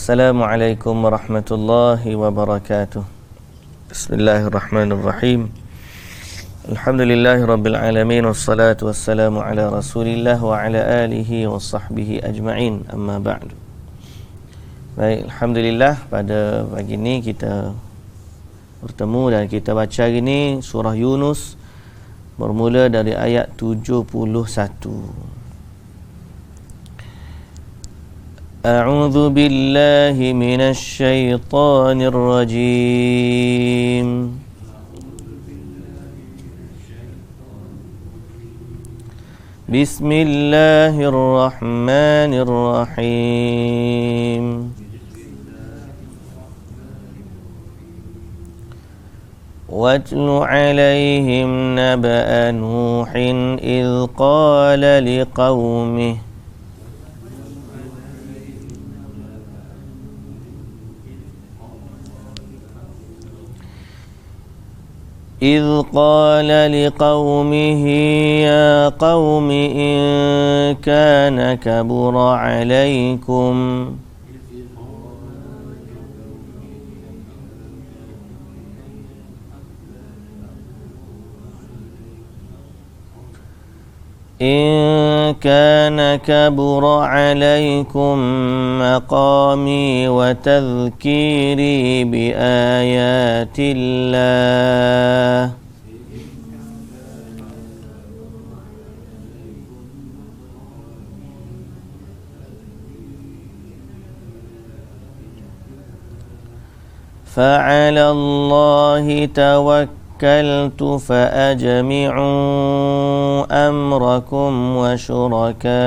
Assalamualaikum warahmatullahi wabarakatuh. Bismillahirrahmanirrahim. Alhamdulillahi rabbil alamin, wassalatu wassalamu ala rasulillah wa ala alihi wa sahbihi ajma'in, amma ba'du. Baik, Alhamdulillah, pada pagi ini kita bertemu dan kita baca hari ini surah Yunus bermula dari ayat 71. A'udzu billahi minasy syaithanir rajim. Bismillahirrahmanirrahim. Watlu 'alaihim naba'a Nuhin idh qala liqaumihi إذ قال لقومه يا قوم إن كان كبر عليكم مقامي وتذكيري بآيات الله فعلى الله توكلت فأجمعوا أمركم وشركاءكم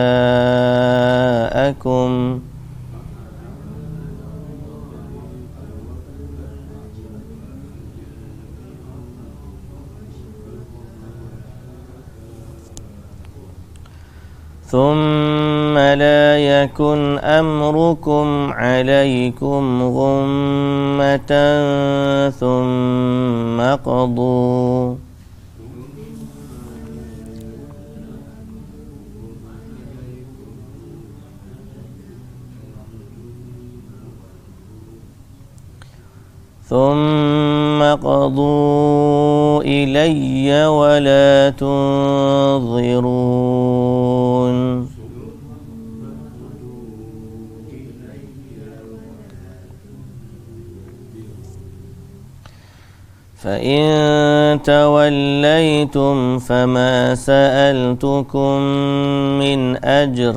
ثم لا يكن أمركم عليكم غمة ثم قضوا إلي ولا تنظرون فإن توليتم فما سألتكم من أجر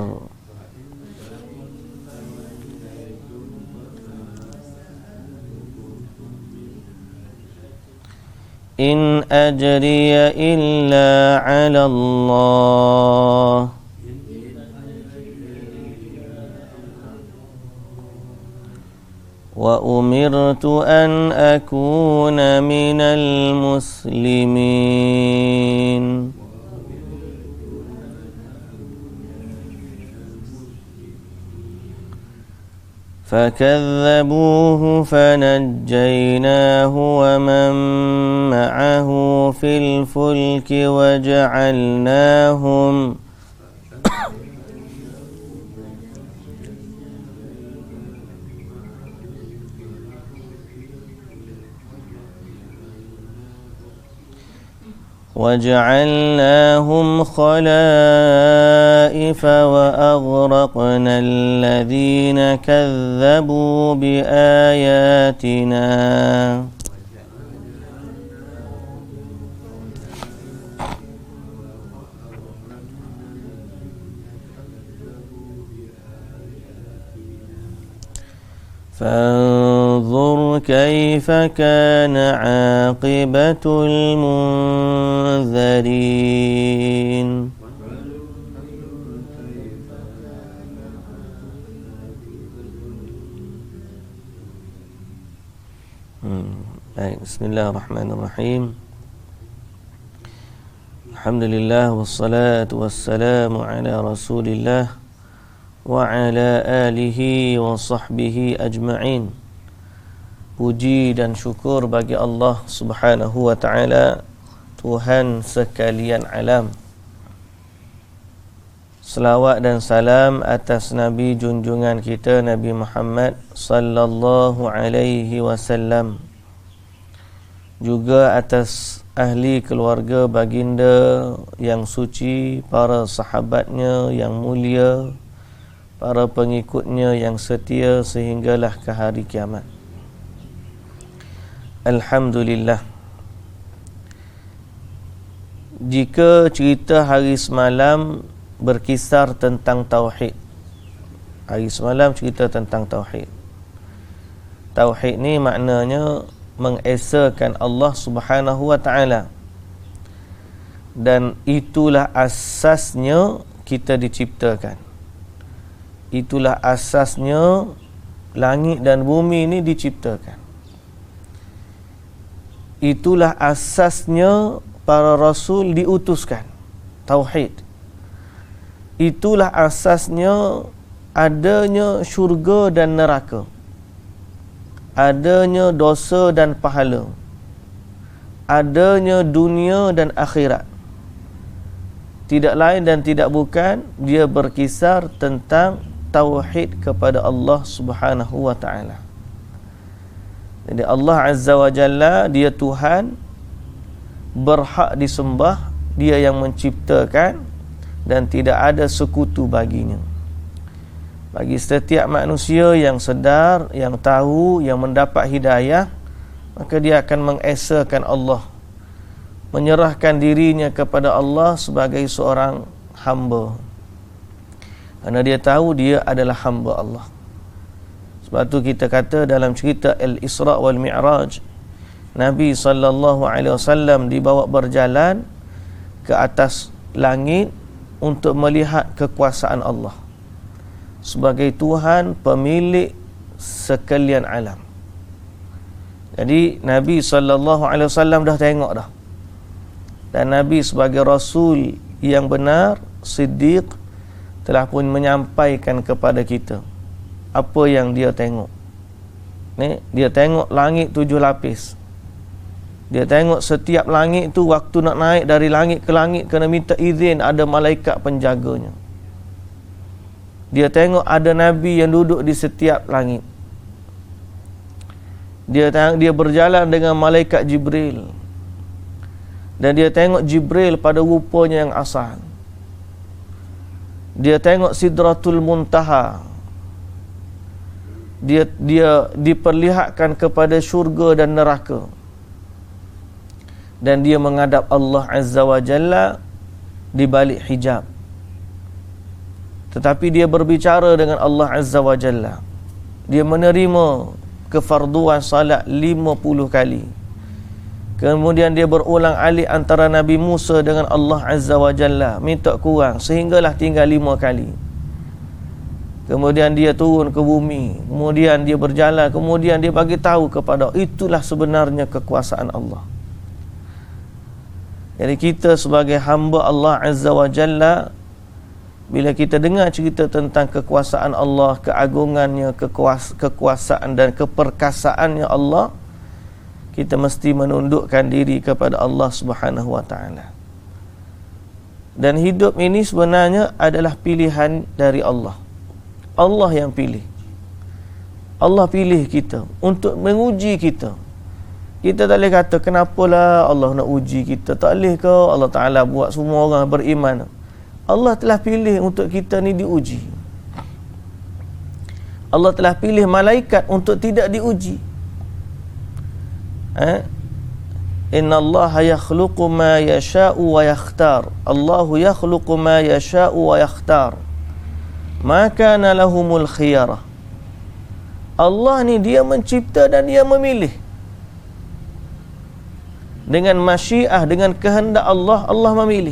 إن أجري إلا على الله وأمرت أن أكون من المسلمين فكذبوه فنجيناه ومن معه في الفلك وجعلناهم خلائف وأغرقنا الذين كذبوا بآياتنا فانظر كيف كان عاقبة المنذرين. Baik, bismillahirrahmanirrahim. Alhamdulillah wassalatu wassalamu ala Rasulillah wa ala alihi wa sahbihi ajma'in. Puji dan syukur bagi Allah Subhanahu wa ta'ala, Tuhan sekalian alam. Selawat dan salam atas Nabi junjungan kita Nabi Muhammad sallallahu alaihi wasallam, juga atas ahli keluarga baginda yang suci, para sahabatnya yang mulia, para pengikutnya yang setia sehinggalah ke hari kiamat. Alhamdulillah. Jika cerita hari semalam berkisar tentang tauhid, hari semalam cerita tentang tauhid. Tauhid ni maknanya mengesakan Allah Subhanahu wa taala, dan itulah asasnya kita diciptakan. Itulah asasnya langit dan bumi ini diciptakan. Itulah asasnya para rasul diutuskan. Tauhid. Itulah asasnya adanya syurga dan neraka, adanya dosa dan pahala, adanya dunia dan akhirat. Tidak lain dan tidak bukan, dia berkisar tentang tauhid kepada Allah Subhanahu wa taala. Jadi Allah Azza wa Jalla, dia Tuhan, berhak disembah, dia yang menciptakan dan tidak ada sekutu baginya. Bagi setiap manusia yang sedar, yang tahu, yang mendapat hidayah, maka dia akan mengesakan Allah, menyerahkan dirinya kepada Allah sebagai seorang hamba, kerana dia tahu dia adalah hamba Allah. Sebab tu kita kata dalam cerita Al-Isra' wal Mi'raj, Nabi SAW dibawa berjalan ke atas langit untuk melihat kekuasaan Allah sebagai Tuhan pemilik sekalian alam. Jadi Nabi SAW dah tengok dah, dan Nabi sebagai Rasul yang benar, Siddiq, telah pun menyampaikan kepada kita apa yang dia tengok. Ni, dia tengok langit 7 lapis. Dia tengok setiap langit tu, waktu nak naik dari langit ke langit kena minta izin, ada malaikat penjaganya. Dia tengok ada Nabi yang duduk di setiap langit. Dia berjalan dengan malaikat Jibril, dan dia tengok Jibril pada rupanya yang asal. Dia tengok Sidratul Muntaha. Dia diperlihatkan kepada syurga dan neraka, dan dia menghadap Allah Azza wa Jalla di balik hijab. Tetapi dia berbicara dengan Allah Azza wa Jalla. Dia menerima kefarduan salat 50 kali. Kemudian dia berulang alik antara Nabi Musa dengan Allah Azza wa Jalla, minta kurang sehinggalah tinggal 5 kali. Kemudian dia turun ke bumi, kemudian dia berjalan, kemudian dia bagi tahu kepada, itulah sebenarnya kekuasaan Allah. Jadi kita sebagai hamba Allah Azza wa Jalla, bila kita dengar cerita tentang kekuasaan Allah, keagungannya, kekuasaan dan keperkasaannya Allah, kita mesti menundukkan diri kepada Allah Subhanahu wa taala. Dan hidup ini sebenarnya adalah pilihan dari Allah. Allah yang pilih. Allah pilih kita untuk menguji kita. Kita tak boleh kata, kenapalah Allah nak uji kita? Tak boleh ke Allah Ta'ala buat semua orang beriman? Allah telah pilih untuk kita ni diuji. Allah telah pilih malaikat untuk tidak diuji. Inna Allah yakhluqu ma yasha'u wa yakhtar. Allahu yakhluqu ma yasha'u wa yakhtar. Ma kana lahumul khiyarah. Allah ni dia mencipta dan dia memilih. Dengan masyiah, dengan kehendak Allah, Allah memilih.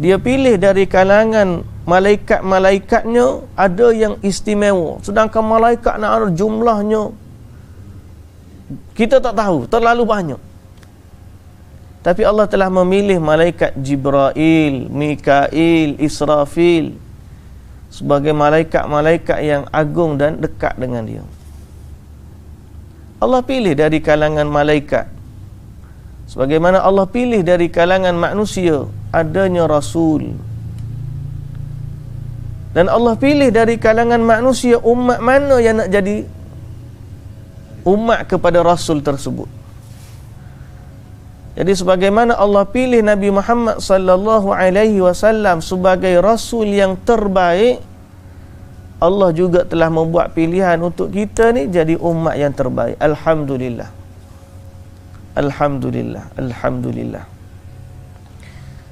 Dia pilih dari kalangan malaikat-malaikatnya, ada yang istimewa. Sedangkan malaikat nak ada jumlahnya, kita tak tahu, terlalu banyak. Tapi Allah telah memilih malaikat Jibril, Mikail, Israfil sebagai malaikat-malaikat yang agung dan dekat dengan dia. Allah pilih dari kalangan malaikat, sebagaimana Allah pilih dari kalangan manusia adanya Rasul. Dan Allah pilih dari kalangan manusia umat mana yang nak jadi umat kepada Rasul tersebut. Jadi sebagaimana Allah pilih Nabi Muhammad sallallahu alaihi wasallam sebagai Rasul yang terbaik, Allah juga telah membuat pilihan untuk kita ni jadi umat yang terbaik. Alhamdulillah. Alhamdulillah. Alhamdulillah.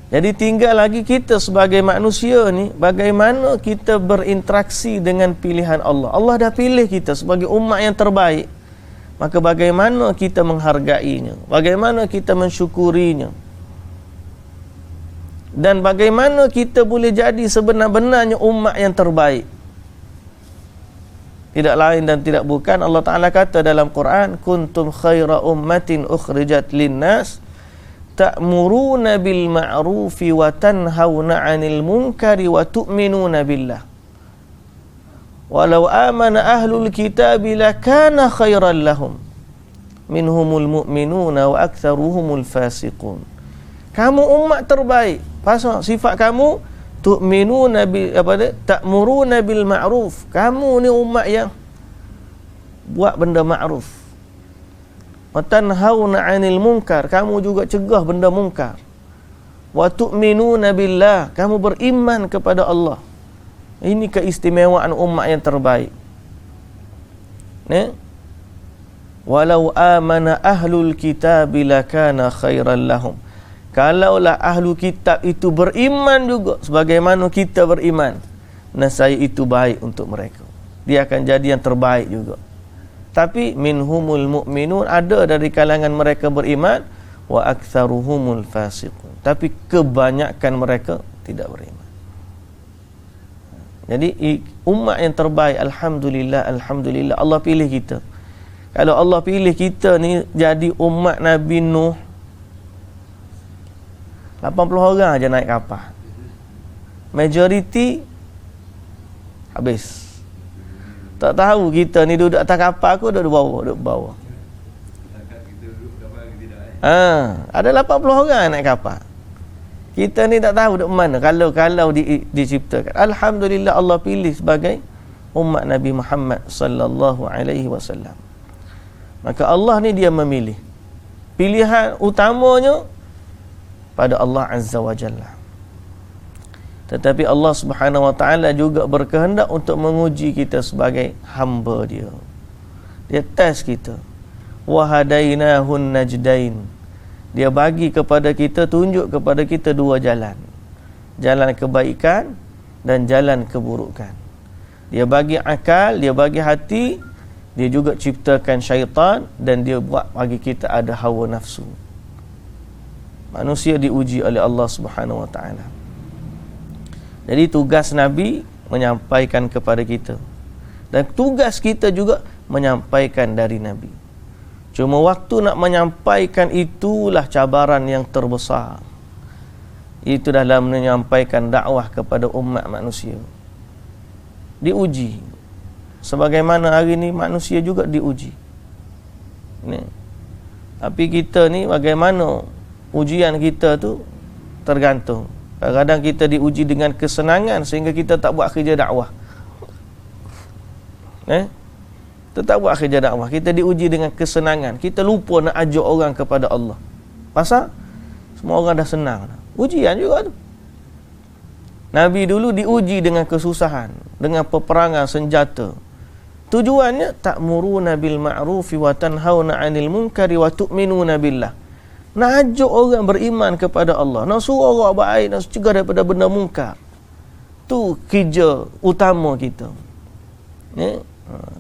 Jadi tinggal lagi kita sebagai manusia ni, bagaimana kita berinteraksi dengan pilihan Allah. Allah dah pilih kita sebagai umat yang terbaik. Maka bagaimana kita menghargainya, bagaimana kita mensyukurinya, dan bagaimana kita boleh jadi sebenar-benarnya umat yang terbaik. Tidak lain dan tidak bukan, Allah Ta'ala kata dalam Quran, kuntum khaira ummatin ukhrijat linnas ta'muruna bil ma'rufi wa tanhauna 'anil munkari wa tu'minuna billah. Walau amana ahlul kitabi lakana khairan lahum minhumul mu'minuna wa aktsaruhumul fasiqun. Kamu umat terbaik. Pasal sifat kamu tu'minuna bil ta'muruna bil ma'ruf. Kamu ni umat yang buat benda ma'ruf. Wa tanhauna 'anil munkar. Kamu juga cegah benda munkar. Wa tu'minuna billah. Kamu beriman kepada Allah. Ini keistimewaan umat yang terbaik. Walau amana ahlul kitab lakana khairan lahum. Kalaulah ahlu kitab itu beriman juga sebagaimana kita beriman, nescaya itu baik untuk mereka. Dia akan jadi yang terbaik juga. Tapi minhumul mu'minun, ada dari kalangan mereka beriman, wa aktsaruhumul fasiqun. Tapi kebanyakan mereka tidak beriman. Jadi umat yang terbaik, alhamdulillah, alhamdulillah Allah pilih kita. Kalau Allah pilih kita ni jadi umat Nabi Nuh, 80 orang aja naik kapal. Majoriti habis. Tak tahu kita ni duduk atas kapal aku duduk bawah. Ada 80 orang naik kapal. Kita ni tak tahu duduk mana kalau diciptakan. Alhamdulillah Allah pilih sebagai umat Nabi Muhammad sallallahu alaihi wasallam. Maka Allah ni dia memilih. Pilihan utamanya pada Allah Azza wa Jalla. Tetapi Allah Subhanahu wa taala juga berkehendak untuk menguji kita sebagai hamba dia. Dia test kita. Wa hadainahun najdain. Dia bagi kepada kita, tunjuk kepada kita dua jalan. Jalan kebaikan dan jalan keburukan. Dia bagi akal, dia bagi hati, dia juga ciptakan syaitan dan dia buat bagi kita ada hawa nafsu. Manusia diuji oleh Allah Subhanahu wa taala. Jadi tugas Nabi menyampaikan kepada kita. Dan tugas kita juga menyampaikan dari Nabi. Cuma waktu nak menyampaikan itulah cabaran yang terbesar. Itu dalam menyampaikan dakwah kepada umat manusia. Diuji. Sebagaimana hari ni manusia juga diuji. Tapi kita ni bagaimana ujian kita tu tergantung. Kadang-kadang kita diuji dengan kesenangan sehingga kita tak buat kerja dakwah. Kita tak buat kerja dakwah. Kita diuji dengan kesenangan. Kita lupa nak ajak orang kepada Allah. Pasal semua orang dah senang. Ujian juga tu. Nabi dulu diuji dengan kesusahan, dengan peperangan senjata. Tujuannya ta'muruna bil ma'rufi wa tanhauna 'anil munkari wa tu'minuna billah. Nak ajak orang beriman kepada Allah, nak suruh orang baik, nak cegah daripada benda mungkar. Tu kerja utama kita.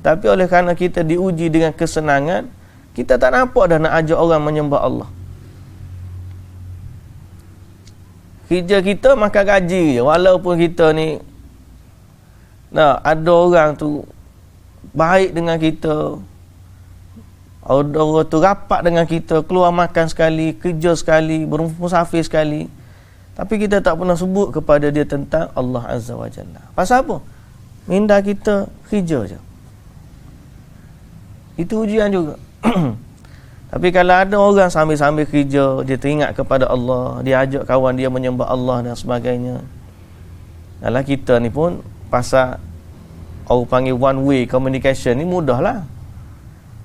Tapi oleh kerana kita diuji dengan kesenangan, kita tak nampak dah nak ajak orang menyembah Allah. Kerja kita makan gaji je. Walaupun kita ni ada orang tu baik dengan kita, ada orang tu rapat dengan kita, keluar makan sekali, kerja sekali, bermusafir sekali, tapi kita tak pernah sebut kepada dia tentang Allah Azza wa Jalla. Pasal apa? Minda kita kerja je. Itu ujian juga. Tapi kalau ada orang sambil-sambil kerja, dia teringat kepada Allah, dia ajak kawan dia menyembah Allah dan sebagainya. Dalam kita ni pun pasal orang panggil one way communication ni mudah lah.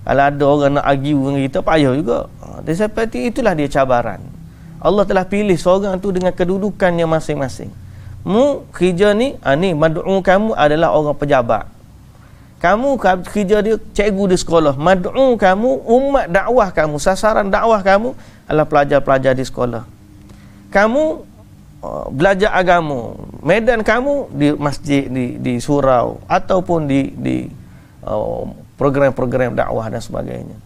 Kalau ada orang nak argue dengan kita, payah juga. Seperti itulah dia cabaran. Allah telah pilih seorang tu dengan kedudukannya masing-masing. Kerja ni, ni mad'u kamu adalah orang pejabat. Kamu kerja dia cikgu di sekolah. Mad'u kamu, umat dakwah kamu, sasaran dakwah kamu adalah pelajar-pelajar di sekolah. Kamu belajar agama. Medan kamu di masjid, di surau ataupun di program-program dakwah dan sebagainya.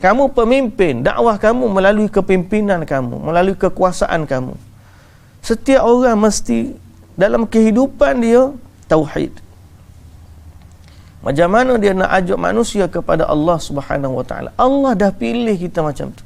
Kamu pemimpin, dakwah kamu melalui kepimpinan kamu, melalui kekuasaan kamu. Setiap orang mesti dalam kehidupan dia tauhid. Macam mana dia nak ajak manusia kepada Allah Subhanahu Wa Taala? Allah dah pilih kita macam tu.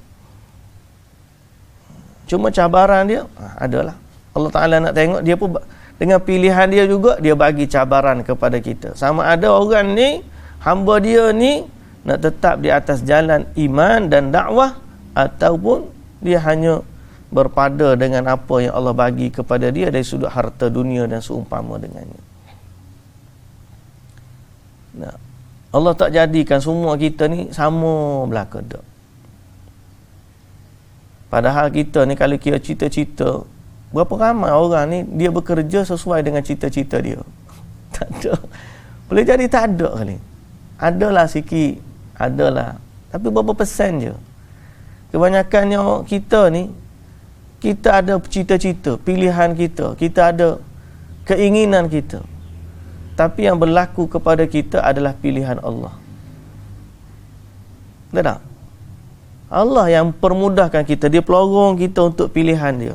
Cuma cabaran dia adalah Allah Taala nak tengok dia pun dengan pilihan dia juga dia bagi cabaran kepada kita. Sama ada orang ni, hamba dia ni nak tetap di atas jalan iman dan dakwah ataupun dia hanya berpada dengan apa yang Allah bagi kepada dia dari sudut harta dunia dan seumpama dengannya. Nah, Allah tak jadikan semua kita ni sama belaka dak. Padahal kita ni kalau kira cita-cita, berapa ramai orang ni dia bekerja sesuai dengan cita-cita dia. Tak ada. Boleh jadi tak ada kali. Adalah sikit, adalah. Tapi berapa persen je. Kebanyakannya kita ni, kita ada cita-cita, pilihan kita, kita ada keinginan kita. Tapi yang berlaku kepada kita adalah pilihan Allah. Betul tak? Allah yang permudahkan kita, dia pelorong kita untuk pilihan dia.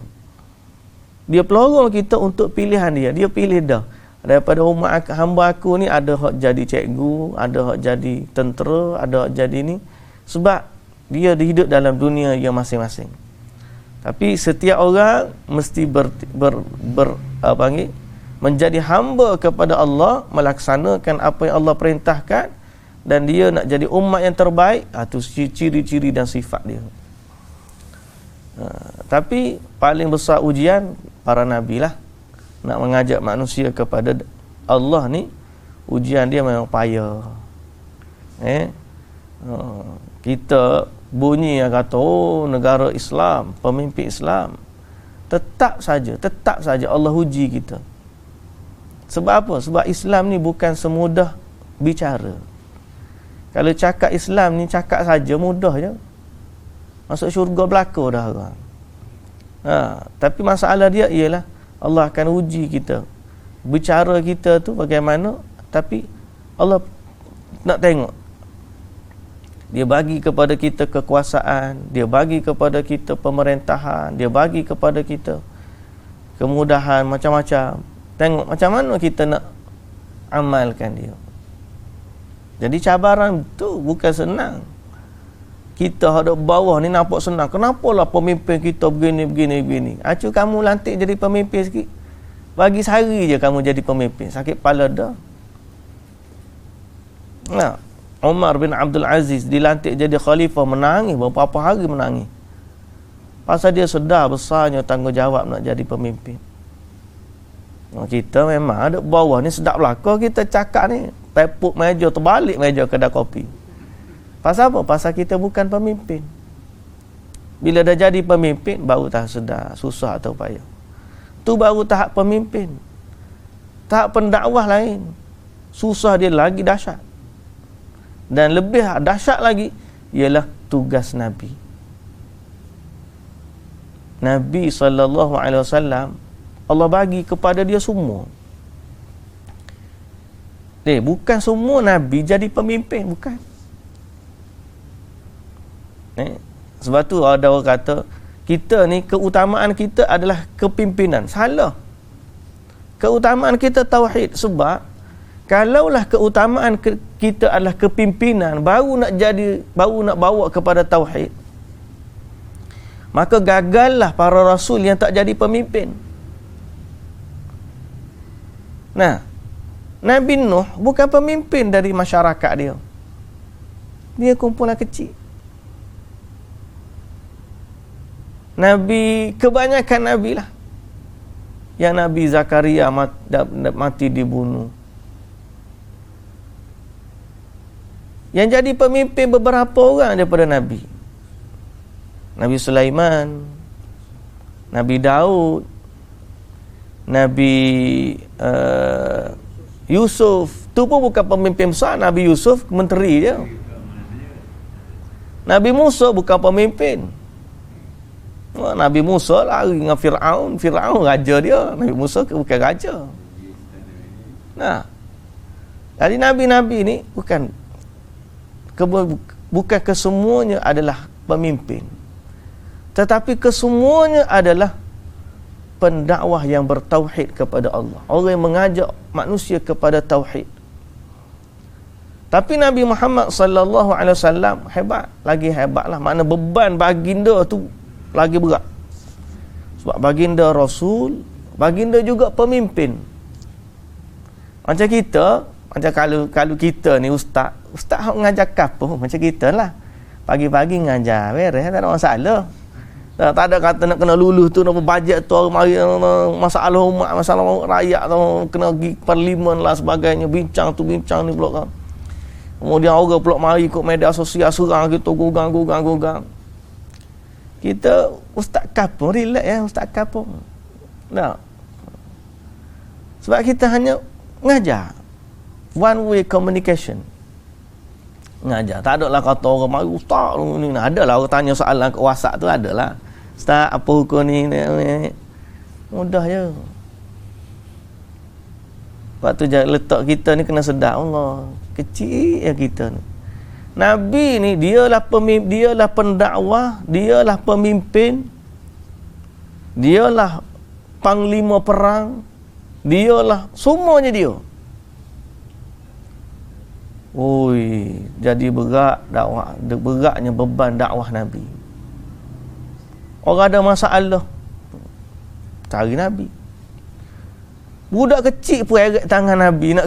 Dia pelorong kita untuk pilihan dia. Dia pilih dah. Daripada umat hamba aku ni ada hak jadi cikgu, ada hak jadi tentera, ada hak jadi ni. Sebab dia hidup dalam dunia yang masing-masing. Tapi setiap orang mesti menjadi hamba kepada Allah, melaksanakan apa yang Allah perintahkan, dan dia nak jadi umat yang terbaik. Itu ciri-ciri dan sifat dia. Tapi paling besar ujian para nabi lah, nak mengajak manusia kepada Allah ni, ujian dia memang payah. Kita bunyi yang kata, negara Islam, pemimpin Islam, tetap saja Allah uji kita. Sebab apa? Sebab Islam ni bukan semudah bicara. Kalau cakap Islam ni cakap saja mudah je, masuk syurga belaka dah orang. Tapi masalah dia ialah Allah akan uji kita. Bicara kita tu bagaimana, tapi Allah nak tengok. Dia bagi kepada kita kekuasaan, dia bagi kepada kita pemerintahan, dia bagi kepada kita kemudahan macam-macam. Tengok macam mana kita nak amalkan dia. Jadi cabaran tu bukan senang. Kita hadap bawah ni nampak senang. Kenapalah pemimpin kita begini. Acu kamu lantik jadi pemimpin sikit. Bagi sehari je kamu jadi pemimpin. Sakit kepala dah. Nah, Umar bin Abdul Aziz dilantik jadi khalifah, menangis beberapa hari menangis. Pasal dia sedar besarnya tanggungjawab nak jadi pemimpin. Kita memang ada bawah ni sedap belaka kita cakap ni. Tepuk meja, terbalik meja kedai kopi. Pasal apa? Pasal kita bukan pemimpin. Bila dah jadi pemimpin, baru tak sedar susah atau payah. Tu baru tahap pemimpin. Tahap pendakwah lain. Susah dia lagi dahsyat. Dan lebih dahsyat lagi ialah tugas Nabi. Nabi SAW, Allah bagi kepada dia semua. Bukan semua Nabi jadi pemimpin, bukan. Sebab tu ada orang kata, kita ni keutamaan kita adalah kepimpinan. Salah. Keutamaan kita tauhid. Sebab kalaulah keutamaan kita adalah kepimpinan, baru nak bawa kepada tauhid, maka gagallah para rasul yang tak jadi pemimpin. Nah, Nabi Nuh bukan pemimpin dari masyarakat dia. Dia kumpulan kecil. Kebanyakan Nabi lah. yang Nabi Zakaria mati dibunuh. Yang jadi pemimpin beberapa orang daripada Nabi. Nabi Sulaiman, Nabi Daud, Nabi Yusuf. Tu pun bukan pemimpin besar. Nabi Yusuf menteri dia. Nabi Musa bukan pemimpin. Nabi Musa lari dengan Fir'aun. Fir'aun raja dia. Nabi Musa bukan raja. Nah, jadi Nabi-Nabi ni bukan kesemuanya adalah pemimpin, tetapi kesemuanya adalah pendakwah yang bertauhid kepada Allah, orang yang mengajak manusia kepada tauhid. Tapi Nabi Muhammad sallallahu alaihi wasallam lagi hebatlah, mana beban baginda tu lagi berat. Sebab baginda Rasul, baginda juga pemimpin. Macam kita, macam kalau kita ni ustaz hok ngajar kapuh macam kita lah. Pagi-pagi ngajar beres, tak ada masalah. Tak ada kata nak kena lulus tu, nak bajet tu, mari masalah umat, masalah rakyat tu, kena pergi parlimen lah sebagainya, bincang tu bincang ni pula kan. Kemudian orang pula mari ikut media sosial serang kita, gugang. Kita ustaz kapuh, relax ya ustaz kapuh. Nah. Sebab kita hanya ngajar. One way communication. Ngajar. Tak ada lah kata orang mari ustaz ni. Ada lah orang tanya soalan kat WhatsApp tu, ada lah. Ustaz apa hukum ni? Mudah je. Sebab tu letak kita ni kena sedar Allah. Kecil ya kita ni. Nabi ni dialah pemimpin, dialah pendakwah, dialah pemimpin, dialah panglima perang, dialah semuanya dia. Oi, jadi berat dakwah, beratnya beban dakwah Nabi. Orang ada masalah, cari Nabi. Budak kecil pun eret tangan Nabi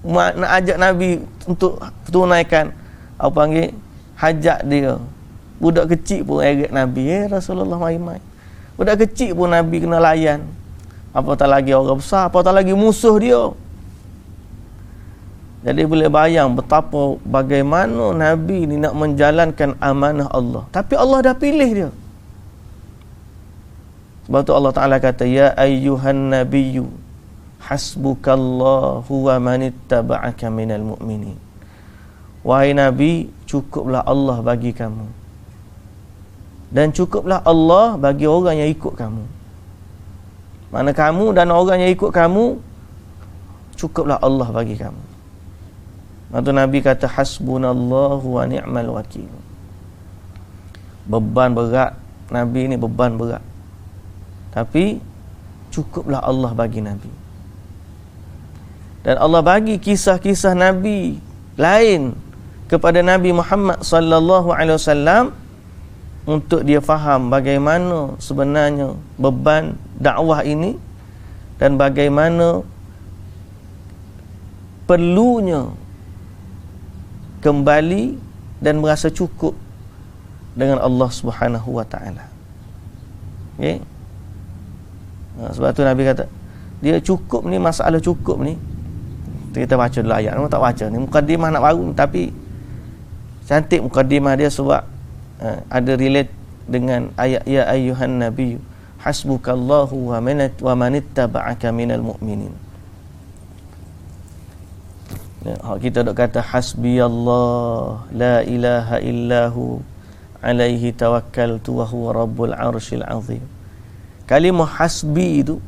nak ajak Nabi untuk tunaikan apa panggil hajat dia. Budak kecil pun eret Nabi, Rasulullah mai. Budak kecil pun Nabi kena layan. Apatah lagi orang besar, apatah lagi musuh dia. Jadi boleh bayang betapa bagaimana Nabi ni nak menjalankan amanah Allah. Tapi Allah dah pilih dia. Sebab tu Allah Ta'ala kata, Ya ayyuhan nabiyyu hasbukallahu wa manittaba'aka minal mu'minin. Wahai Nabi, cukuplah Allah bagi kamu. Dan cukuplah Allah bagi orang yang ikut kamu. Mana kamu dan orang yang ikut kamu, cukuplah Allah bagi kamu. Maka Nabi kata hasbunallahu wa ni'mal wakil. Beban berat, Nabi ni beban berat. Tapi cukuplah Allah bagi Nabi. Dan Allah bagi kisah-kisah Nabi lain kepada Nabi Muhammad sallallahu alaihi wasallam untuk dia faham bagaimana sebenarnya beban dakwah ini dan bagaimana perlunya kembali dan merasa cukup dengan Allah Subhanahu wa taala. Okey. Sebab tu Nabi kata, dia cukup ni, masalah cukup ni. Kita baca dulu ayat, tak baca ni mukadimah nak baru, tapi cantik mukadimah dia sebab ada relate dengan ayat ya ayyuhan nabiyyu hasbukallahu wa manittaba'aka minal mu'minin. Kita dok kata hasbiyallah la ilaha illahu alaihi tawakkaltu wa huwa rabbul arsyil azim. Kalimah hasbi itu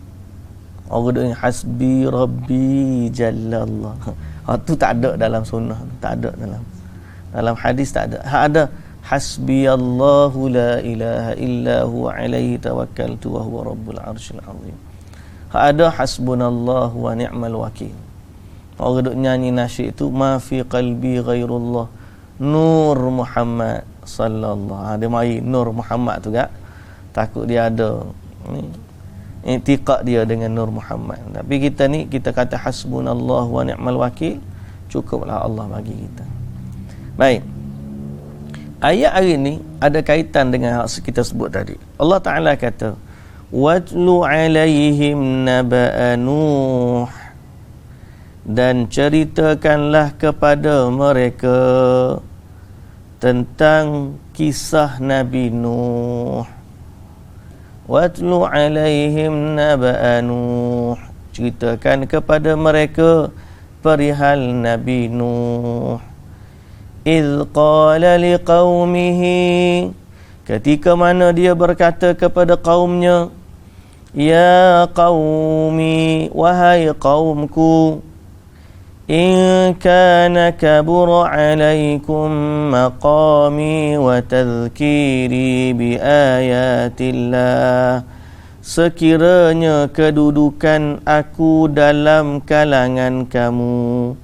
orang dok hasbi rabbi jallallah. Tu tak ada dalam sunnah, tak ada dalam hadis, tak ada. Ada hasbiyallahu la ilaha illahu alaihi tawakkaltu wa huwa rabbul arsyil azim. Ada hasbunallahu wa ni'mal wakil. Orang duk nyanyi nasyid itu ma fi qalbi ghairullah nur Muhammad sallallahu. Dia mari nur Muhammad tu gak. Takut dia ada i'tiqad dia dengan nur Muhammad. Tapi kita ni kita kata hasbunallahu wa ni'mal wakil, cukuplah Allah bagi kita. Baik. Ayat hari ni ada kaitan dengan hal kita sebut tadi. Allah Taala kata Watlu alaihim naba'a Nuh, dan ceritakanlah kepada mereka tentang kisah Nabi Nuh. Watlu alaihim naba'a Nuh, ceritakan kepada mereka perihal Nabi Nuh. Idh qala liqaumihi, ketika mana dia berkata kepada kaumnya, ya qaumi, wahai kaumku, in kana kabura alaikum maqami wa tadhkiri bi ayatillah, sekiranya kedudukan aku dalam kalangan kamu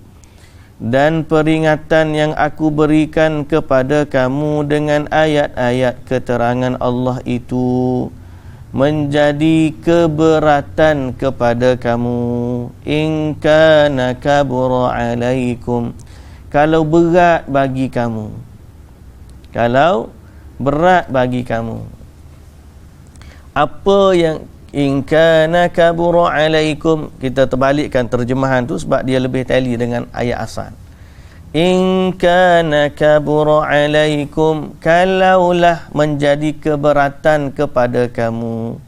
dan peringatan yang aku berikan kepada kamu dengan ayat-ayat keterangan Allah itu menjadi keberatan kepada kamu. In kana kabura alaikum, kalau berat bagi kamu, kalau berat bagi kamu. Apa yang in kana kabura alaikum, kita terbalikkan terjemahan tu sebab dia lebih tali dengan ayat asal. In kana kabura alaikum, kalaulah menjadi keberatan kepada kamu,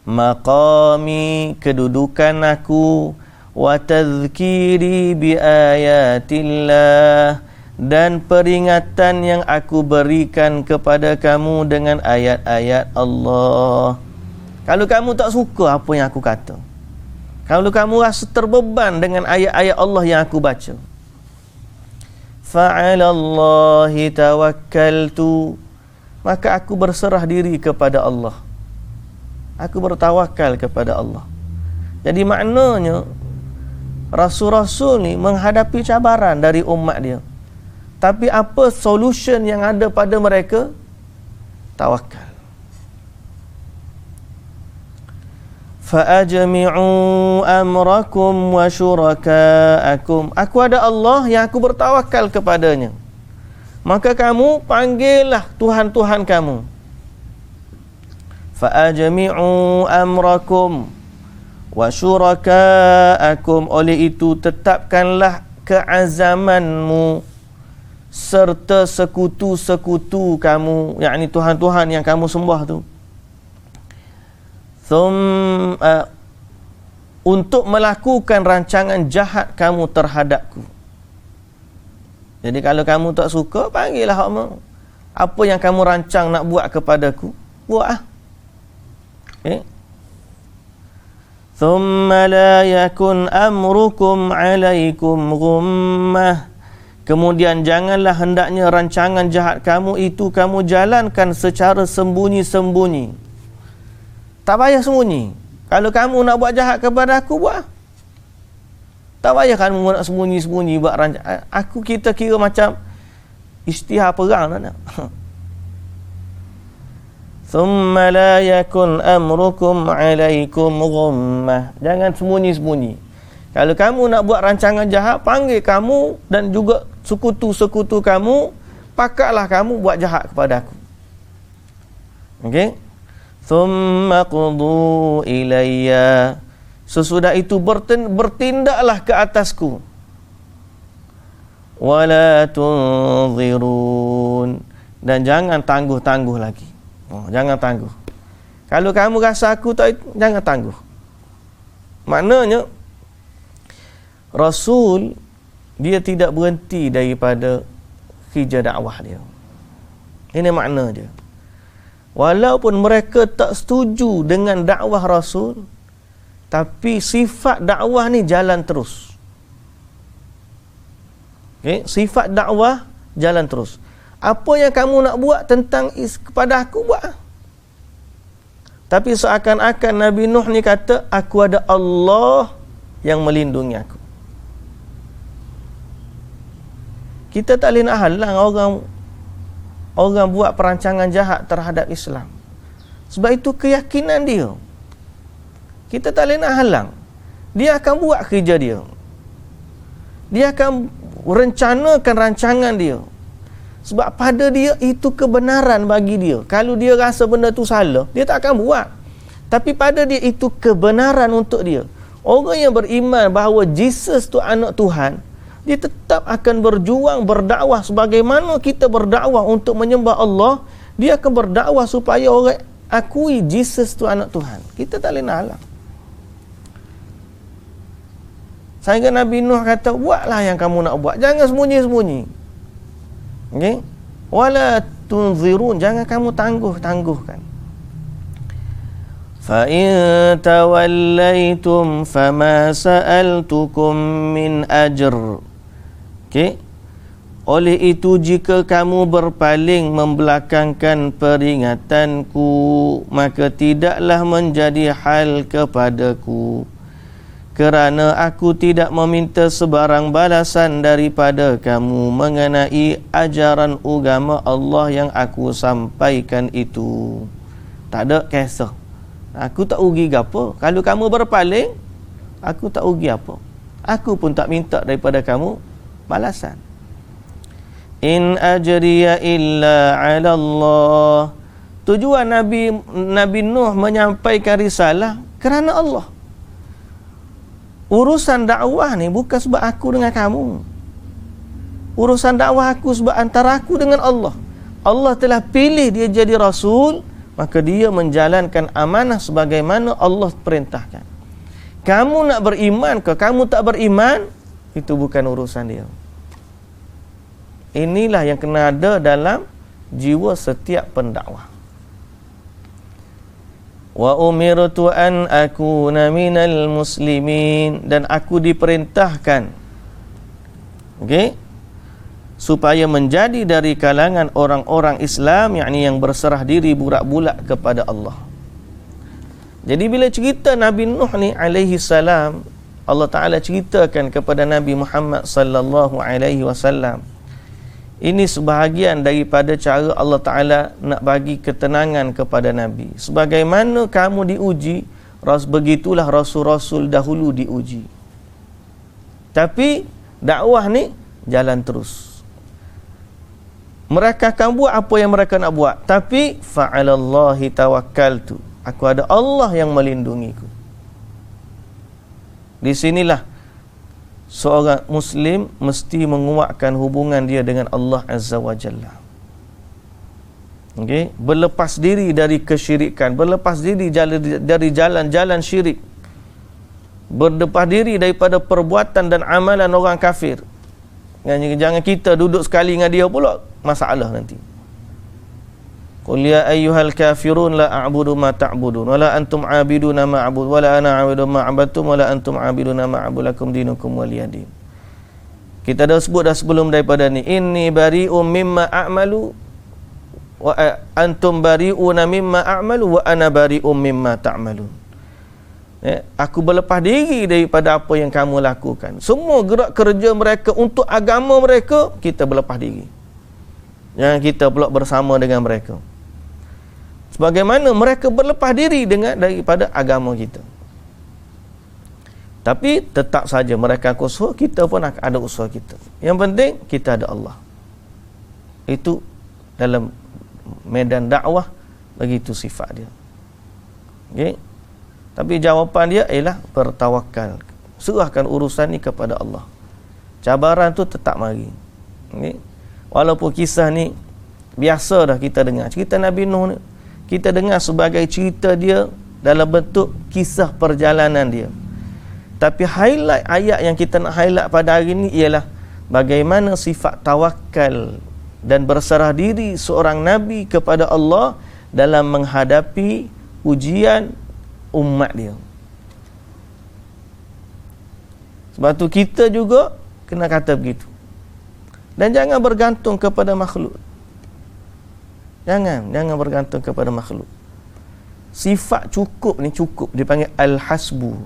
maqami, kedudukan aku, wa tadhkiri bi ayatillah, dan peringatan yang aku berikan kepada kamu dengan ayat-ayat Allah. Kalau kamu tak suka apa yang aku kata, kalau kamu rasa terbeban dengan ayat-ayat Allah yang aku baca, fa'alallahi tawakkaltu, maka aku berserah diri kepada Allah, aku bertawakal kepada Allah. Jadi maknanya Rasul-Rasul ni menghadapi cabaran dari umat dia, tapi apa solution yang ada pada mereka? Tawakal. Fa'ajmi'u amrakum wa syuraka'akum, aku ada Allah yang aku bertawakal kepadanya, maka kamu panggillah Tuhan-Tuhan kamu. Fa'ajmi'u amrakum wa syuraka'akum, oleh itu tetapkanlah keazamanmu serta sekutu-sekutu kamu, yakni Tuhan-Tuhan yang kamu sembah tu, untuk melakukan rancangan jahat kamu terhadapku. Jadi kalau kamu tak suka, panggillah hak apa yang kamu rancang nak buat kepadaku, buat okay. Thumma la yakun amrukum alaikum ghummah, kemudian janganlah hendaknya rancangan jahat kamu itu kamu jalankan secara sembunyi-sembunyi. Tak payah sembunyi. Kalau kamu nak buat jahat kepada aku, buat. Tak payah kamu nak sembunyi-sembunyi buat rancangan. Aku, kita kira macam isytihar perang nak. Thumma la yakun amrukum alaikum ghummah, jangan sembunyi-sembunyi. Kalau kamu nak buat rancangan jahat, panggil kamu dan juga sekutu-sekutu kamu, pakatlah kamu buat jahat kepada aku. Okey? Thumma qudu ilayya, sesudah itu bertindaklah ke atasku. Wala tunzirun, dan jangan tangguh-tangguh lagi. Jangan tangguh. Kalau kamu rasa aku tak, jangan tangguh. Maknanya Rasul dia tidak berhenti daripada kerja dakwah dia. Ini makna dia. Walaupun mereka tak setuju dengan dakwah Rasul, tapi sifat dakwah ni jalan terus. Okay? Sifat dakwah jalan terus. Apa yang kamu nak buat tentang kepada aku, buat. Tapi seakan-akan Nabi Nuh ni kata, aku ada Allah yang melindungi aku. Kita tak boleh nak halang orang buat perancangan jahat terhadap Islam. Sebab itu keyakinan dia. Kita tak boleh nak halang. Dia akan buat kerja dia. Dia akan rencanakan rancangan dia. Sebab pada dia itu kebenaran bagi dia. Kalau dia rasa benda tu salah, dia tak akan buat. Tapi pada dia itu kebenaran untuk dia. Orang yang beriman bahawa Jesus tu anak Tuhan, dia tetap akan berjuang berdakwah sebagaimana kita berdakwah untuk menyembah Allah. Dia akan berdakwah supaya orang akui Jesus tu anak Tuhan. Kita tak boleh nak halang. Sehingga Nabi Nuh kata, buatlah yang kamu nak buat, jangan sembunyi-sembunyi. Okey? Wala tunzirun, jangan kamu tangguh-tangguhkan. Fa in tawallaitum fama sa'altukum min ajr. Okey? Oleh itu jika kamu berpaling membelakangkan peringatanku, maka tidaklah menjadi hal kepadaku, kerana aku tidak meminta sebarang balasan daripada kamu mengenai ajaran agama Allah yang aku sampaikan itu. Tak ada kisah. Aku tak rugi apa. Kalau kamu berpaling, aku tak rugi apa. Aku pun tak minta daripada kamu balasan. In ajriya illa ala Allah. Tujuan Nabi Nuh menyampaikan risalah kerana Allah. Urusan dakwah ni bukan sebab aku dengan kamu. Urusan dakwah aku sebab antara aku dengan Allah. Allah telah pilih dia jadi rasul, maka dia menjalankan amanah sebagaimana Allah perintahkan. Kamu nak beriman ke kamu tak beriman, itu bukan urusan dia. Inilah yang kena ada dalam jiwa setiap pendakwah. Wa umirtu an akuna minal muslimin, dan aku diperintahkan, okey, supaya menjadi dari kalangan orang-orang Islam, yakni yang berserah diri bulat-bulat kepada Allah. Jadi bila cerita Nabi Nuh ni alaihi salam, Allah Taala ceritakan kepada Nabi Muhammad sallallahu alaihi wasallam. Ini sebahagian daripada cara Allah Ta'ala nak bagi ketenangan kepada Nabi. Sebagaimana kamu diuji, begitulah Rasul-Rasul dahulu diuji. Tapi dakwah ni jalan terus. Mereka akan buat apa yang mereka nak buat. Tapi fa'alallahi tawakkaltu. Aku ada Allah yang melindungiku. Di sinilah seorang Muslim mesti menguatkan hubungan dia dengan Allah Azza wa Jalla. Okay? Berlepas diri dari kesyirikan, berlepas diri dari jalan-jalan syirik, berlepas diri daripada perbuatan dan amalan orang kafir. Jangan kita duduk sekali dengan dia pula, masalah nanti. Qul ya ayyuhal kafirun la a'budu ma ta'budun wa la antum 'abiduna ma a'bud wa la ana 'abidu ma 'abadtum wa la antum 'abiduna ma a'budu lakum dinukum waliyadin. Kita dah sebut dah sebelum daripada ni, inni bari'um mimma a'malu wa antum bari'una mimma a'malu wa ana bari'um mimma ta'malun. Aku berlepas diri daripada apa yang kamu lakukan. Semua gerak kerja mereka untuk agama mereka, kita berlepas diri. Jangan kita pula bersama dengan mereka. Sebagaimana mereka berlepas diri daripada agama kita. Tapi tetap saja mereka akan usaha, kita pun akan ada usaha kita. Yang penting kita ada Allah. Itu dalam medan dakwah, begitu sifat dia. Okay? Tapi jawapan dia ialah bertawakal. Serahkan urusan ni kepada Allah. Cabaran tu tetap mari. Okay? Walaupun kisah ni biasa dah kita dengar. Cerita Nabi Nuh ni kita dengar sebagai cerita dia dalam bentuk kisah perjalanan dia. Tapi highlight ayat yang kita nak highlight pada hari ini ialah bagaimana sifat tawakal dan berserah diri seorang Nabi kepada Allah dalam menghadapi ujian umat dia. Sebab tu kita juga kena kata begitu. Dan jangan bergantung kepada makhluk. Jangan bergantung kepada makhluk. Sifat cukup ni cukup, dipanggil al-hasbu.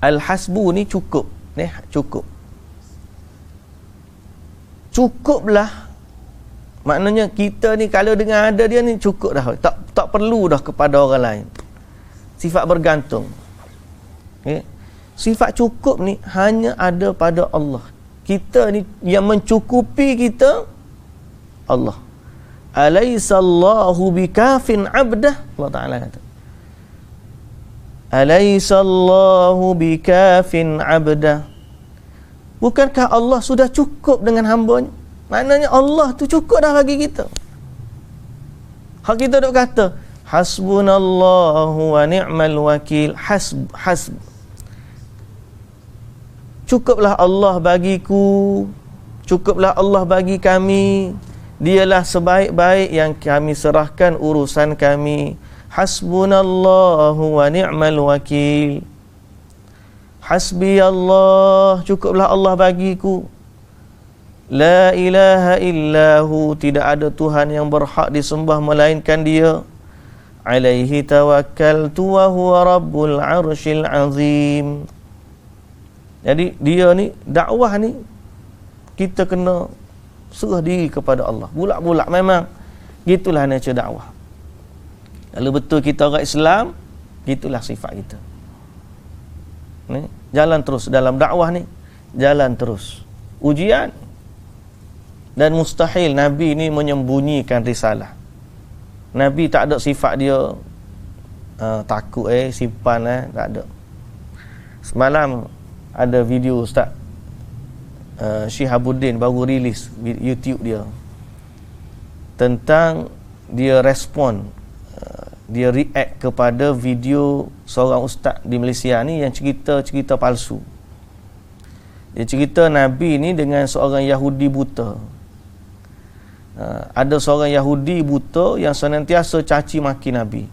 Al-hasbu ni cukup, cukup. Cukuplah. Maknanya kita ni kalau dengan ada dia ni cukup dah. Tak perlu dah kepada orang lain. Sifat bergantung. Okay? Sifat cukup ni hanya ada pada Allah. Kita ni yang mencukupi kita Allah. Alaisallahu bikafin abdah, Allah Ta'ala kata. Alaisallahu bikafin abda. Bukankah Allah sudah cukup dengan hamba-Nya? Maknanya Allah tu cukup dah bagi kita. Hak kita duk kata hasbunallahu wa ni'mal wakil. Hasb. Cukuplah Allah bagiku, cukuplah Allah bagi kami. Dialah sebaik-baik yang kami serahkan urusan kami. Hasbunallahu wa ni'mal wakil. Hasbi Allah, cukuplah Allah bagiku. La ilaha illahu, tidak ada Tuhan yang berhak disembah melainkan Dia. Alaihi tawakkaltu wa huwa rabbul arsyil azim. Jadi dia ni, dakwah ni, kita kena serah diri kepada Allah. Bulak-bulak memang gitulah nature dakwah. Kalau betul kita orang Islam, gitulah sifat kita. Ni, jalan terus dalam dakwah ni, jalan terus. Ujian. Dan mustahil Nabi ni menyembunyikan risalah. Nabi tak ada sifat dia takut simpan tak ada. Semalam ada video Ustaz Syihabuddin baru rilis YouTube dia tentang dia respon, dia react kepada video seorang ustaz di Malaysia ni yang cerita palsu. Dia cerita Nabi ni dengan seorang Yahudi buta. Ada seorang Yahudi buta yang senantiasa caci maki Nabi.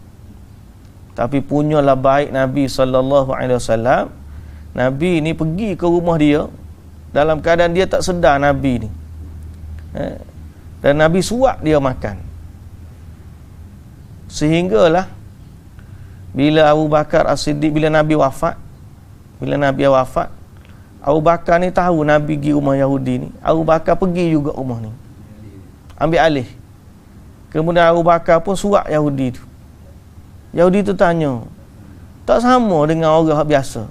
Tapi punyalah baik Nabi SAW. Nabi ni pergi ke rumah dia dalam keadaan dia tak sedar Nabi ni. Dan Nabi suap dia makan. Sehinggalah bila Abu Bakar As-Siddiq, bila Nabi wafat, Abu Bakar ni tahu Nabi pergi rumah Yahudi ni. Abu Bakar pergi juga rumah ni, ambil alih. Kemudian Abu Bakar pun suap Yahudi tu. Yahudi tu tanya, tak sama dengan orang biasa.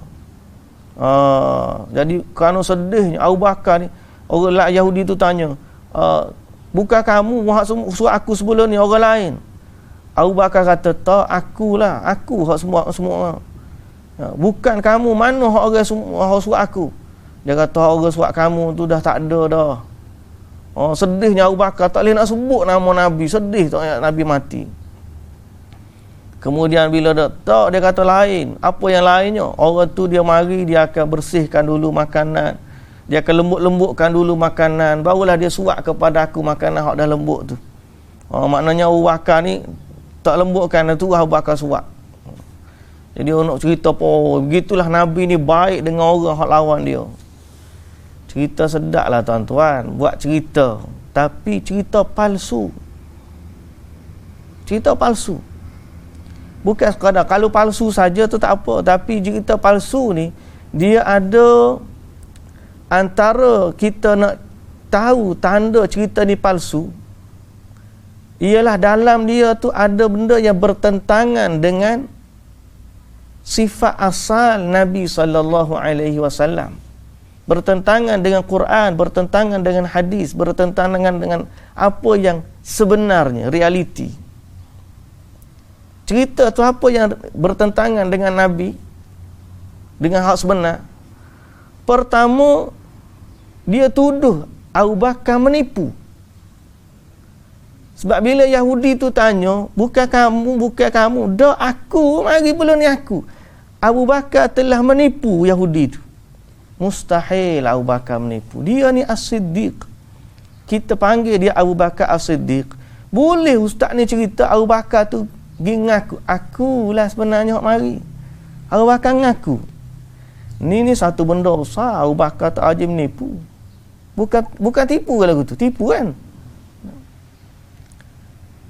Jadi kerana sedihnya Abu Bakar ni, orang Yahudi tu tanya, bukan kamu suap aku sebelum ni, orang lain? Abu Bakar kata, tak, akulah, aku hak semua. Bukan kamu, mana hak orang semua hak suap aku? Dia kata, orang suap kamu tu dah tak ada dah. Sedihnya Abu Bakar, tak boleh nak sebut nama Nabi, sedih tak Nabi mati. Kemudian bila dia kata lain. Apa yang lainnya? Orang tu dia mari, dia akan bersihkan dulu makanan, dia akan lembut-lembutkan dulu makanan, barulah dia suap kepada aku makanan hak dah lembut tu. Maknanya Abu Bakar ni tak lembutkan tu, Abu Bakar suap. Jadi nak cerita begitulah Nabi ni baik dengan orang hak lawan dia. Cerita sedap lah tuan-tuan, buat cerita, tapi cerita palsu. Cerita palsu. Bukan sekadar, kalau palsu saja tu tak apa, tapi cerita palsu ni, dia ada, antara kita nak tahu tanda cerita ni palsu, ialah dalam dia tu ada benda yang bertentangan dengan sifat asal Nabi SAW. Bertentangan dengan Quran, bertentangan dengan hadis, bertentangan dengan apa yang sebenarnya, realiti. Cerita tu apa yang bertentangan dengan Nabi, dengan hak sebenar? Pertama, dia tuduh Abu Bakar menipu. Sebab bila Yahudi tu tanya, bukan kamu, dah aku, mari belum ni aku. Abu Bakar telah menipu Yahudi tu. Mustahil Abu Bakar menipu. Dia ni As-Siddiq. Kita panggil dia Abu Bakar As-Siddiq. Boleh ustaz ni cerita Abu Bakar tu pergi ngaku, akulah sebenarnya hak mari. Abu Bakar ngaku. Ni satu benda besar. Abu Bakar tak aja menipu. Bukan tipu kalau tu. Tipu kan?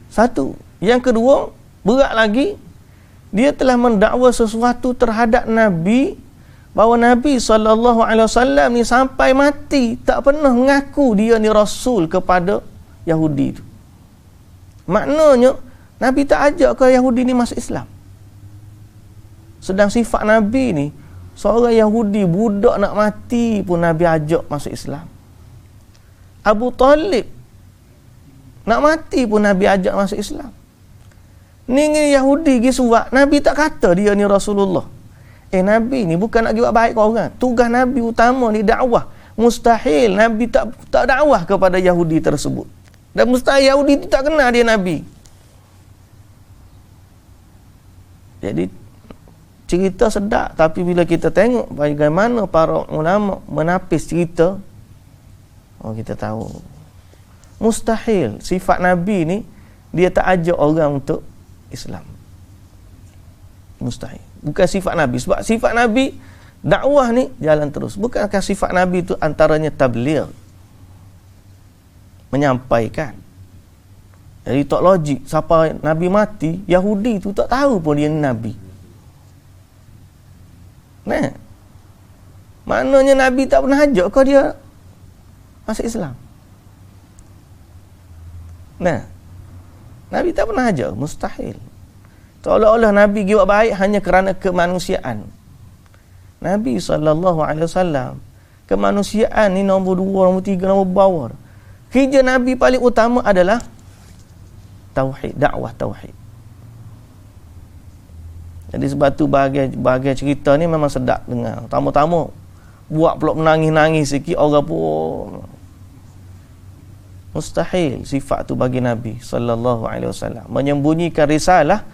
Satu. Yang kedua, berat lagi, dia telah mendakwa sesuatu terhadap Nabi, bahawa Nabi SAW ni sampai mati tak pernah mengaku dia ni Rasul kepada Yahudi tu. Maknanya Nabi tak ajak ke Yahudi ni masuk Islam. Sedang sifat Nabi ni, seorang Yahudi budak nak mati pun Nabi ajak masuk Islam. Abu Talib nak mati pun Nabi ajak masuk Islam. Ni Yahudi pergi surat, Nabi tak kata dia ni Rasulullah. Nabi ni bukan nak buat baik ke orang. Tugas Nabi utama ni dakwah. Mustahil Nabi tak dakwah kepada Yahudi tersebut. Dan mustahil Yahudi tu tak kenal dia Nabi. Jadi cerita sedap, tapi bila kita tengok bagaimana para ulama menapis cerita, kita tahu mustahil sifat Nabi ni dia tak ajak orang untuk Islam. Mustahil. Bukan sifat Nabi. Sebab sifat Nabi, dakwah ni jalan terus. Bukankah sifat Nabi tu antaranya tabligh, menyampaikan. Jadi tak logik siapa Nabi mati, Yahudi tu tak tahu pun dia ni Nabi. Nah, maknanya Nabi tak pernah ajak kau dia masuk Islam. Nah, Nabi tak pernah ajak, mustahil. Seolah-olah Nabi buat baik hanya kerana kemanusiaan. Nabi SAW, kemanusiaan ni nombor 2, nombor 3, nombor bawah. Kerja Nabi paling utama adalah tauhid, dakwah tauhid. Jadi sebab tu bahagian cerita ni memang sedap dengar. Tamu-tamu buat pula menangis-nangis sikit, orang pun mustahil sifat tu bagi Nabi sallallahu alaihi wasallam. Menyembunyikan risalah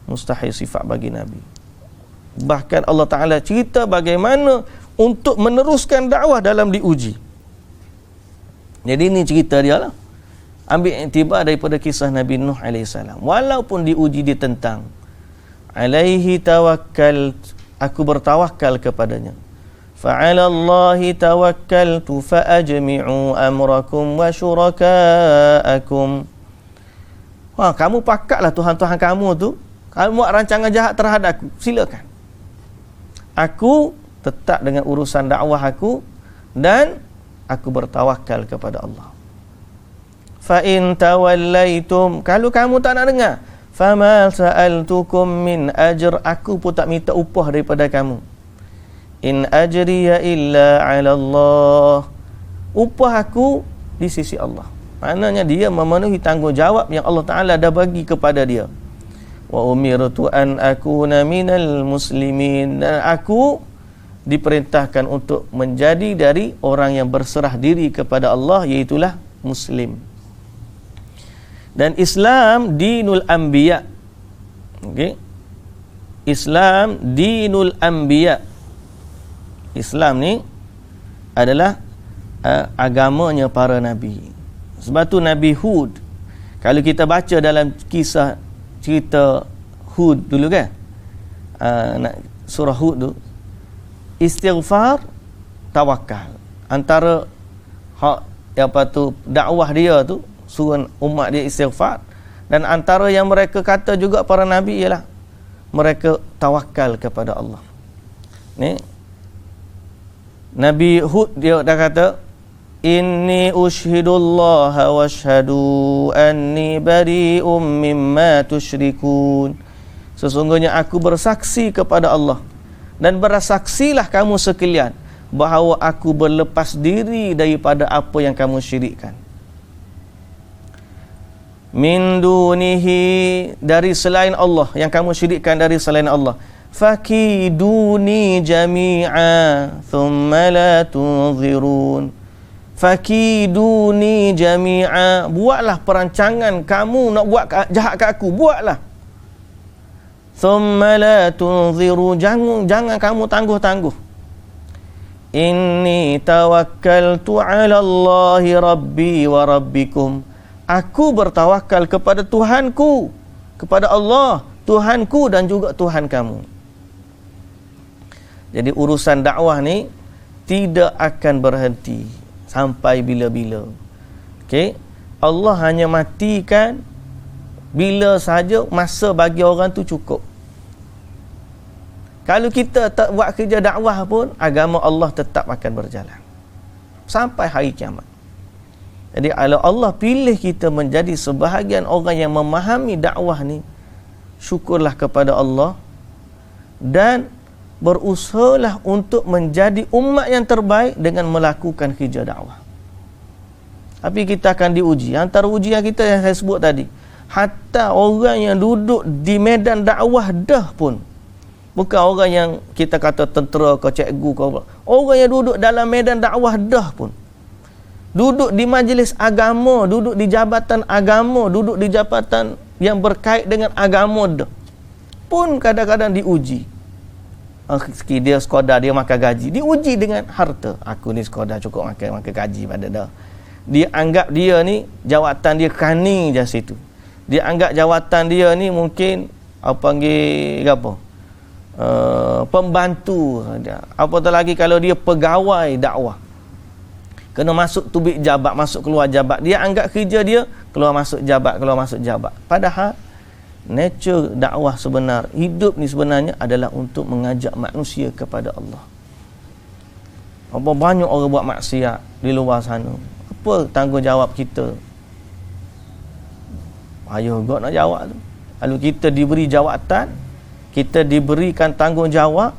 mustahil sifat bagi Nabi. Bahkan Allah Ta'ala cerita bagaimana untuk meneruskan dakwah dalam diuji. Jadi ini cerita dia lah. Ambil iktibar daripada kisah Nabi Nuh AS. Walaupun diuji ditentang, alaihi tawakkal, aku bertawakal kepadanya. Fa'ala Allahi tawakkaltu fa'ajmi'u amrakum wa syuraka'akum. Kamu pakatlah Tuhan-Tuhan kamu tu. Kamu buat rancangan jahat terhadap aku, silakan. Aku tetap dengan urusan dakwah aku dan aku bertawakal kepada Allah. Fa in tawallaitum, kalau kamu tak nak dengar, fama sa'altukum min ajr, aku pun tak minta upah daripada kamu. In ajriya illa 'ala Allah, upah aku di sisi Allah. Maknanya dia memenuhi tanggungjawab yang Allah Ta'ala dah bagi kepada dia. Wa umirtu an akuna minal muslimin, dan aku diperintahkan untuk menjadi dari orang yang berserah diri kepada Allah, iaitulah muslim. Dan Islam dinul anbiya. Okey. Islam dinul anbiya. Islam ni adalah agamanya para nabi. Sebab tu Nabi Hud, kalau kita baca dalam kisah cerita Hud dulu kan, surah Hud tu, istighfar, tawakal, antara hak apa tu dakwah dia tu, suruh umat dia istighfar, dan antara yang mereka kata juga para nabi ialah mereka tawakal kepada Allah. Ni Nabi Hud dia dah kata, inni ushhidullaha wa ashhadu anni bari'um mimma tusyrikun. Sesungguhnya aku bersaksi kepada Allah, dan bersaksilah kamu sekalian bahawa aku berlepas diri daripada apa yang kamu syirikkan. Min dunihi, dari selain Allah, yang kamu syirikkan dari selain Allah. Fakiduni jami'a thumma la tunzirun. Fakiduni jami'a, buatlah perancangan kamu nak buat jahat kat aku, buatlah. Thumma la tunziru, jangan kamu tangguh-tangguh. Inni tawakkaltu 'ala Allahi rabbi wa rabbikum, aku bertawakal kepada Tuhanku, kepada Allah Tuhanku dan juga Tuhan kamu. Jadi urusan dakwah ni tidak akan berhenti sampai bila-bila. Okey, Allah hanya matikan bila saja masa bagi orang tu cukup. Kalau kita tak buat kerja dakwah pun, agama Allah tetap akan berjalan sampai hari kiamat. Jadi kalau Allah pilih kita menjadi sebahagian orang yang memahami dakwah ni, syukurlah kepada Allah dan berusahalah untuk menjadi umat yang terbaik dengan melakukan kerja dakwah. Tapi kita akan diuji. Antara ujian kita yang saya sebut tadi, Hatta orang yang duduk di medan dakwah dah pun, bukan orang yang kita kata tentera ke cikgu ke apa, orang yang duduk dalam medan dakwah dah pun, duduk di majlis agama, duduk di jabatan agama, duduk di jabatan yang berkait dengan agama dah pun kadang-kadang diuji. Dia sekadar dia makan gaji, diuji dengan harta. Aku ni sekadar cukup makan gaji pada dah. Dia anggap dia ni jawatan dia kani je situ. Dia anggap jawatan dia ni mungkin apa panggil apa? Pembantu saja. Apatah lagi kalau dia pegawai dakwah. Kena masuk tubik jabat, masuk keluar jabat. Dia anggap kerja dia keluar masuk jabat, keluar masuk jabat. Padahal nature dakwah sebenar, hidup ni sebenarnya adalah untuk mengajak manusia kepada Allah. Apa banyak orang buat maksiat di luar sana. Apa tanggungjawab kita? Ayuh God nak jawab tu. Lalu kita diberi jawatan, kita diberikan tanggungjawab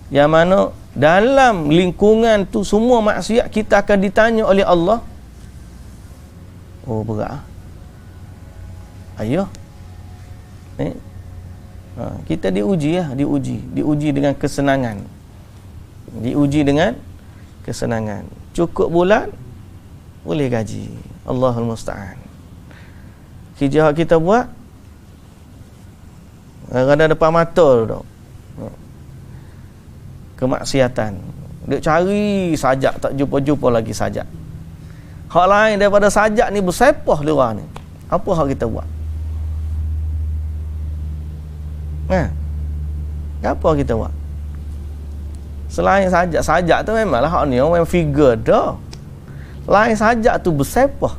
yang mana dalam lingkungan tu semua maksiat kita akan ditanya oleh Allah. Oh berat. Ayuh. Kita diuji lah, diuji dengan kesenangan. Diuji dengan kesenangan. Cukup bulan boleh gaji. Allahul musta'an. Kerja kita buat kadang depan mata tu. Kemaksiatan. Dia cari sajak tak jumpa-jumpa lagi sajak. Hak lain daripada sajak ni bersepah luar ni. Apa hak kita buat? Apa kita buat? Selain sajak tu memanglah hak ni orang figure dah. Lain sajak tu bersepah.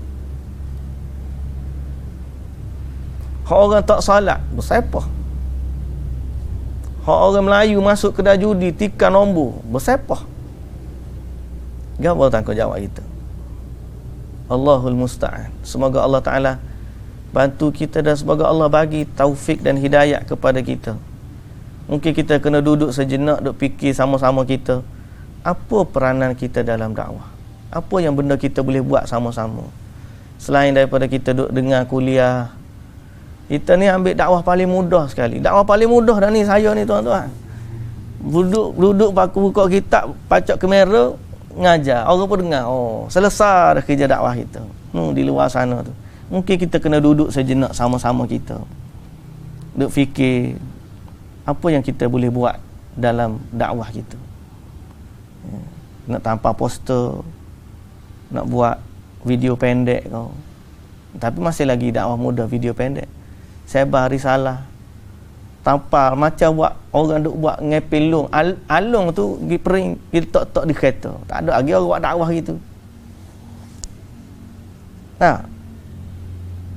Hak orang tak salat bersepah. Hak orang Melayu masuk kedai judi tikar nombor bersepah. Apa tanggungjawab kita? Allahul musta'an. Semoga Allah Ta'ala bantu kita dan semoga Allah bagi taufik dan hidayat kepada kita. Mungkin kita kena duduk sejenak, duk fikir sama-sama kita, apa peranan kita dalam dakwah, apa yang benda kita boleh buat sama-sama. Selain daripada kita duk dengar kuliah, kita ni ambil dakwah paling mudah sekali. Dakwah paling mudah dah ni saya ni tuan-tuan. Duduk buka kitab, pacak kamera, ngajar, orang pun dengar. Oh, selesai dah kerja dakwah kita. Di luar sana tu. Mungkin kita kena duduk sejenak sama-sama kita. Duk fikir apa yang kita boleh buat dalam dakwah kita. Nak tampal poster, nak buat video pendek kau. Tapi masih lagi dakwah muda video pendek. Sebar risalah. Tampal macam buat orang duk buat ngepil long. Alung tu pergi pering, pergi tok-tok di kereta. Tak ada lagi orang buat dakwah gitu. Tak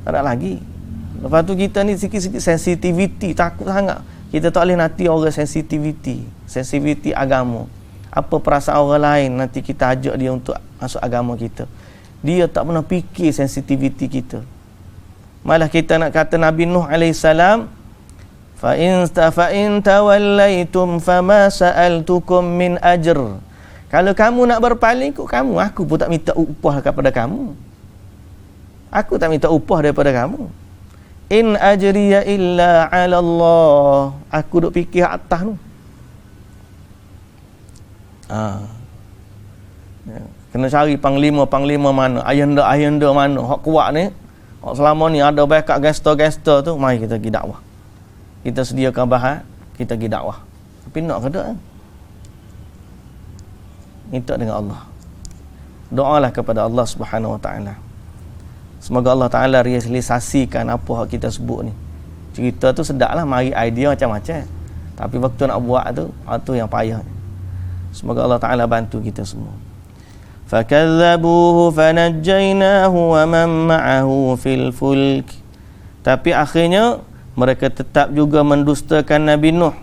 ada lagi. Lepas tu kita ni sikit-sikit sensitivity, takut sangat. Kita tak boleh nanti orang sensitivity agama. Apa perasaan orang lain, nanti kita ajak dia untuk masuk agama kita. Dia tak pernah fikir sensitivity kita. Malah kita nak kata Nabi Nuh AS, fa in tawallaitum fama sa'altukum min ajr. Kalau kamu nak berpaling, ikut kamu. Aku pun tak minta upah kepada kamu. Aku tak minta upah daripada kamu. In ajriya illa 'ala Allah. Aku duk fikir atas tu. Kena cari panglima mana, ayahanda mana hak kuat ni. Hak selama ni ada backup gangster tu, mari kita pergi dakwah. Kita sediakan bahan, kita pergi dakwah. Tapi nak ke tak? Minta dengan Allah. Doalah kepada Allah Subhanahu Wa Taala. Semoga Allah Ta'ala realisasikan apa yang kita sebut ni. Cerita tu sedap lah, mari idea macam-macam. Tapi waktu nak buat tu, itu yang payah. Semoga Allah Ta'ala bantu kita semua. فَكَذَّبُوهُ فَنَجَّيْنَاهُ وَمَنْ مَعَهُ فِي الْفُلْكِ. Tapi akhirnya, mereka tetap juga mendustakan Nabi Nuh.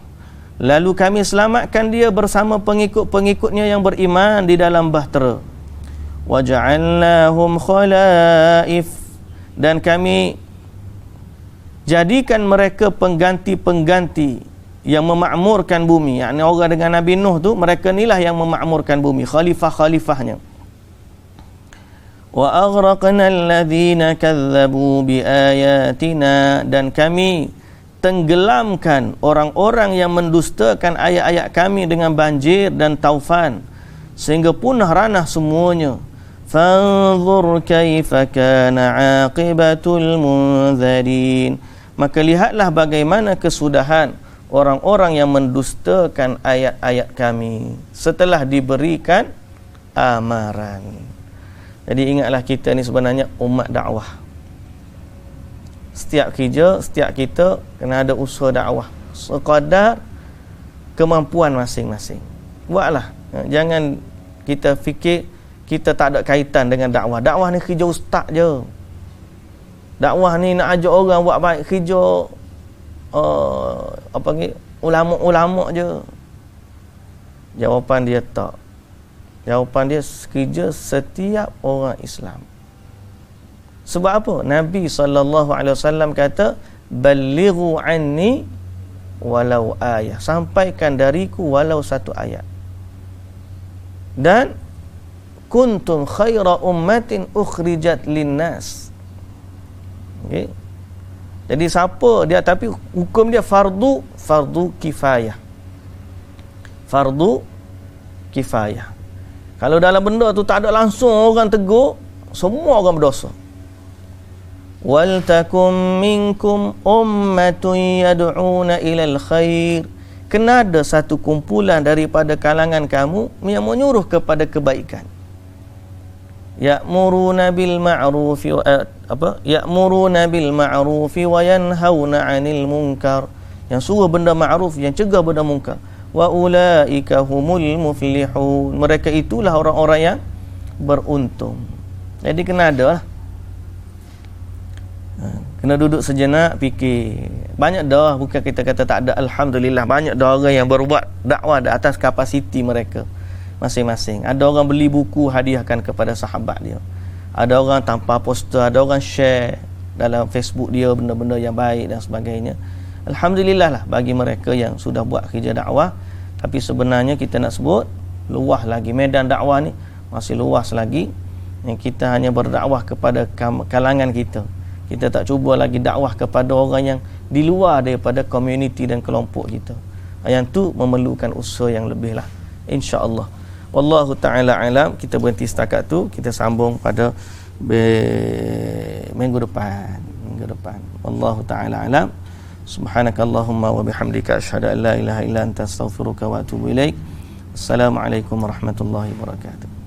Lalu kami selamatkan dia bersama pengikut-pengikutnya yang beriman di dalam bahtera. وَجَعَلْنَاهُمْ خَلَائِفْ. Dan kami jadikan mereka pengganti-pengganti yang memakmurkan bumi. Yakni orang dengan Nabi Nuh tu, mereka inilah yang memakmurkan bumi, khalifah-khalifahnya. wa aghraqna alladhina kadzabu biayatina, dan kami tenggelamkan orang-orang yang mendustakan ayat-ayat kami dengan banjir dan taufan sehingga punah ranah semuanya. Fanzur kaifa kana aqibatul munzirin, maka lihatlah bagaimana kesudahan orang-orang yang mendustakan ayat-ayat kami setelah diberikan amaran. Jadi ingatlah, kita ni sebenarnya umat dakwah. Setiap kerja, setiap kita kena ada usaha dakwah sekadar kemampuan masing-masing. Buatlah. Jangan kita fikir kita tak ada kaitan dengan dakwah. Dakwah ni kerja ustaz je. Dakwah ni nak ajak orang buat baik, kerja ulama-ulama je. Jawapan dia tak. Jawapan dia kerja setiap orang Islam. Sebab apa? Nabi SAW kata, balighu anni walau ayah, sampaikan dariku walau satu ayat. Dan kuntum khaira ummatin ukhrijat linnas. Okay. Jadi siapa dia, tapi hukum dia fardu kifayah. Fardu kifayah. Kalau dalam benda tu tak ada langsung orang tegur, semua orang berdosa. Wal takum minkum ummatun yad'una ilal khair, kena ada satu kumpulan daripada kalangan kamu yang menyuruh kepada kebaikan. Ya'muruna bil ma'rufi ya'muruna bil ma'rufi wa yanhauna 'anil munkar, yang suruh benda ma'ruf, yang cegah benda munkar. Wa ulaika humul muflihun, mereka itulah orang-orang yang beruntung. Jadi kena ada lah. Kena duduk sejenak fikir. Banyak dah, bukan kita kata tak ada, alhamdulillah banyak dah orang yang berbuat dakwah di atas kapasiti mereka masing-masing. Ada orang beli buku hadiahkan kepada sahabat dia, ada orang tanpa poster, ada orang share dalam Facebook dia benda-benda yang baik dan sebagainya. Alhamdulillah lah bagi mereka yang sudah buat kerja dakwah. Tapi sebenarnya kita nak sebut luas lagi, medan dakwah ni masih luas lagi, yang kita hanya berdakwah kepada kalangan kita. Kita tak cuba lagi dakwah kepada orang yang di luar daripada komuniti dan kelompok kita. Yang tu memerlukan usaha yang lebih lah, insya-Allah. Wallahu ta'ala alam. Kita berhenti setakat tu, kita sambung pada minggu depan. Wallahu ta'ala alam. Subhanakallahumma wa bihamdika asyhadu an la ilaha illa anta astaghfiruka wa atubu ilaik. Assalamualaikum warahmatullahi wabarakatuh.